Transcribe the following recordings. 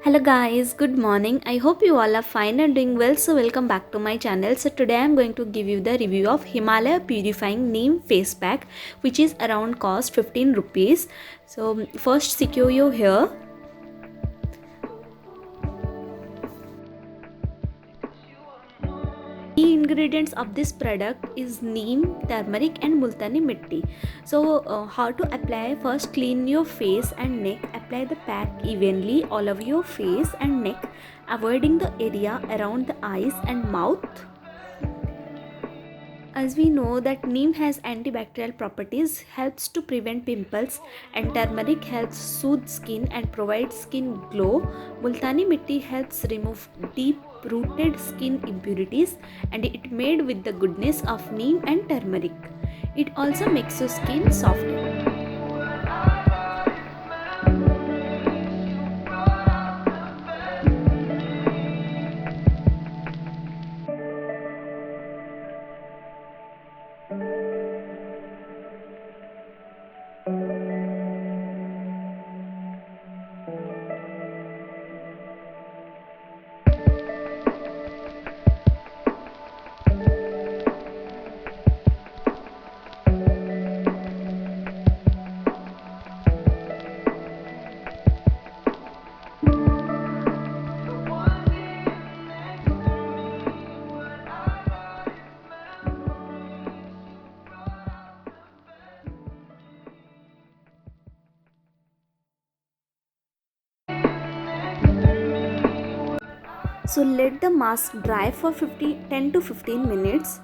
Hello guys, good morning. I hope you all are fine and doing well. So welcome back to my channel. So today I am going to give you the review of Himalaya Purifying Neem Face Pack, which is around cost 15 rupees. So first secure you here. Key ingredients of this product is neem, turmeric and multani mitti. So how to apply? First clean your face and neck. Apply the pack evenly all over your face and neck, avoiding the area around the eyes and mouth. As we know that neem has antibacterial properties, helps to prevent pimples, and turmeric helps soothe skin and provide skin glow. Multani mitti helps remove deep rooted skin impurities, and it made with the goodness of neem and turmeric. It also makes your skin softer. So let the mask dry for 10 to 15 minutes.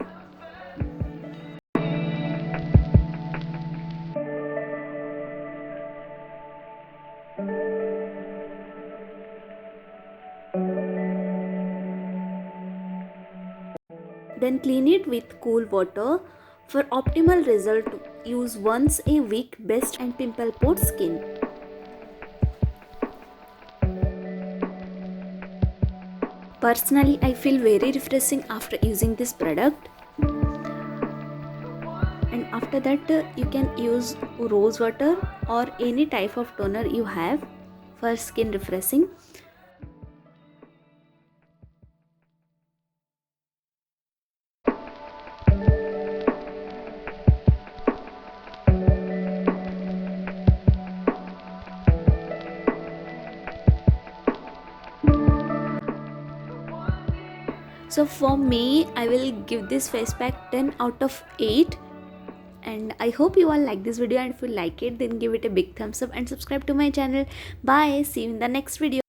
Then clean it with cool water. For optimal result, use once a week, best and pimple prone skin. Personally, I feel very refreshing after using this product. And after that, you can use rose water or any type of toner you have for skin refreshing. So for me, I will give this face pack 10 out of 8. And I hope you all like this video, and if you like it then give it a big thumbs up and subscribe to my channel. Bye, see you in the next video.